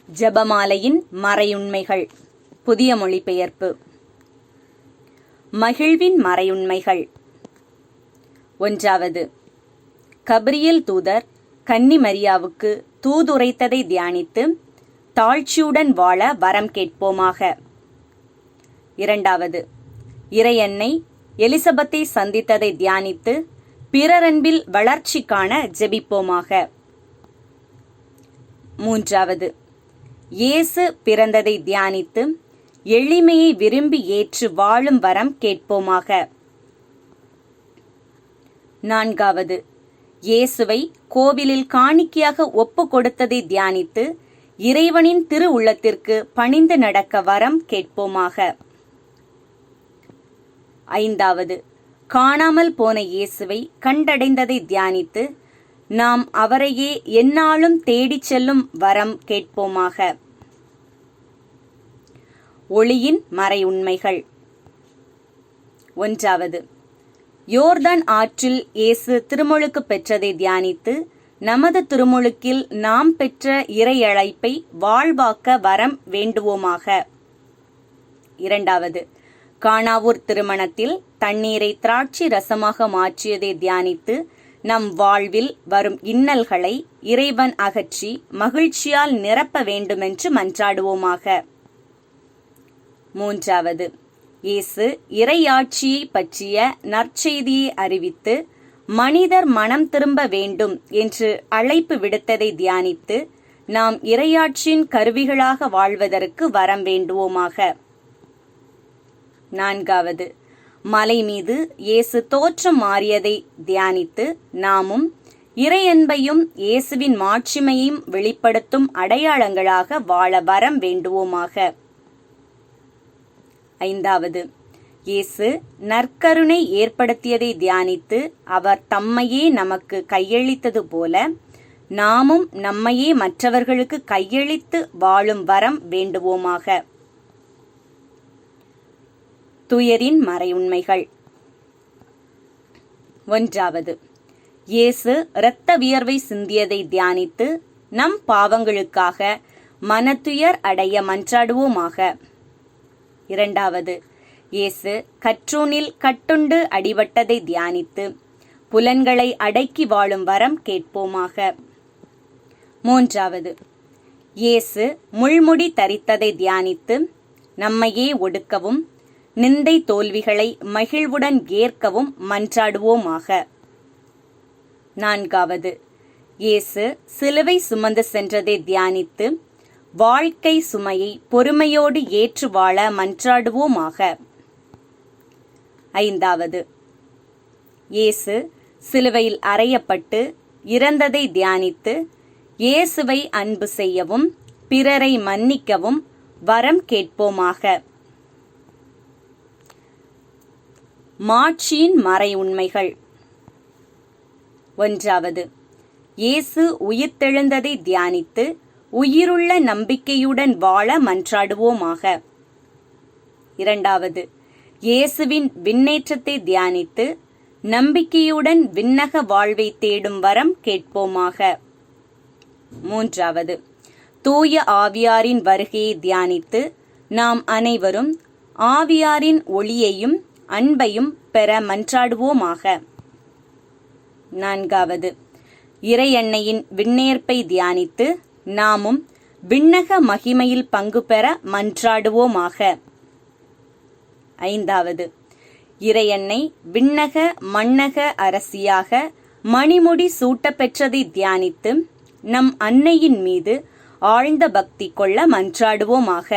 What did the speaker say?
ஜெபமாலையின் மறையுண்மைகள். புதிய மொழிபெயர்ப்பு. மகிழ்வின் மறையுண்மைகள். 1. கபிரியேல் தூதர் கன்னி மரியாவுக்கு தூதுரைத்ததை தியானித்து தாழ்ச்சியுடன் வாழ வரம் கேட்போமாக. 2. இறையன்னை எலிசபெத்தை சந்தித்ததை தியானித்து பிறரன்பில் வளர்ச்சி காண ஜெபிப்போமாக. 3. இயேசு பிறந்ததை தியானித்து எளிமையை விரும்பி ஏற்று வாழும் வரம் கேட்போமாக. 4. இயேசுவை கோவிலில் காணிக்கையாக ஒப்பு கொடுத்ததை தியானித்து இறைவனின் திரு உள்ளத்திற்கு பணிந்து நடக்க வரம் கேட்போமாக. 5. காணாமல் போன இயேசுவை கண்டடைந்ததை தியானித்து நாம் அவரையே எந்நாளும் தேடிச் செல்லும் வரம் கேட்போமாக. ஒளியின் மறையுண்மைகள். 1. யோர்தான் ஆற்றில் இயேசு திருமுழுக்கு பெற்றதை தியானித்து நமது திருமுழுக்கில் நாம் பெற்ற இறையழைப்பை வாழ்வாக்க வரம் வேண்டுவோமாக. 2. கானாவூர் திருமணத்தில் தண்ணீரை திராட்சை ரசமாக மாற்றியதை தியானித்து நம் வாழ்வில் வரும் இன்னல்களை இறைவன் அகற்றி மகிழ்ச்சியால் நிரப்ப வேண்டுமென்று மன்றாடுவோமாக. 3. இயேசு இறையாட்சியை பற்றிய நற்செய்தியை அறிவித்து மனிதர் மனம் திரும்ப வேண்டும் என்று அழைப்பு விடுத்ததை தியானித்து நாம் இறையாட்சியின் கருவிகளாக வாழ்வதற்கு வரம் வேண்டுவோமாக. 4. மலை மீது இயேசு தோற்றம் மாறியதை தியானித்து நாமும் இறையன்பையும் இயேசுவின் மாட்சிமையையும் வெளிப்படுத்தும் அடையாளங்களாக வாழ வரம் வேண்டுவோமாக. 5. இயேசு நற்கருணை ஏற்படுத்தியதை தியானித்து அவர் தம்மையே நமக்கு கையளித்தது போல நாமும் நம்மையே மற்றவர்களுக்கு கையளித்து வாழும் வரம் வேண்டுவோமாக. துயரின் மறையுண்மைகள். 1. இயேசு இரத்த வியர்வை சிந்தியதை தியானித்து நம் பாவங்களுக்காக மனத்துயர் அடைய மன்றாடுவோமாக. 2. இயேசு கற்றூனில் கட்டுண்டு அடிபட்டதை தியானித்து புலன்களை அடக்கி வாழும் வரம் கேட்போமாக. 3. இயேசு முள்முடி தரித்ததை தியானித்து நம்மையே ஒடுக்கவும் நிந்தை தோல்விகளை மகிழ்வுடன் ஏற்கவும் மன்றாடுவோமாக. 4. இயேசு சிலுவை சுமந்து சென்றதை தியானித்து வாழ்க்கை சுமையை பொறுமையோடு ஏற்று வாழ மன்றாடுவோமாக. 5. இயேசு சிலுவையில் அறையப்பட்டு இறந்ததை தியானித்து இயேசுவை அன்பு செய்யவும் பிறரை மன்னிக்கவும் வரம் கேட்போமாக. மாட்சியின் மறையுண்மைகள். 1. இயேசு உயிர்த்தெழுந்ததை தியானித்து உயிருள்ள நம்பிக்கையுடன் வாழ மன்றாடுவோமாக. 2. இயேசுவின் விண்ணேற்றத்தை தியானித்து நம்பிக்கையுடன் விண்ணக வாழ்வை தேடும் வரம் கேட்போமாக. 3. தூய ஆவியாரின் வருகையை தியானித்து நாம் அனைவரும் ஆவியாரின் ஒளியையும் அன்பையும் பெற மன்றாடுவோமாக. 4. இறையன்னையின் விண்ணேற்பை தியானித்து நாமும் விண்ணக மகிமையில் பங்கு பெற மன்றாடுவோமாக. 5. இறையன்னை விண்ணக மண்ணக அரசியாக மணிமுடி சூட்ட பெற்றதை தியானித்து நம் அன்னையின் மீது ஆழ்ந்த பக்தி கொள்ள மன்றாடுவோமாக.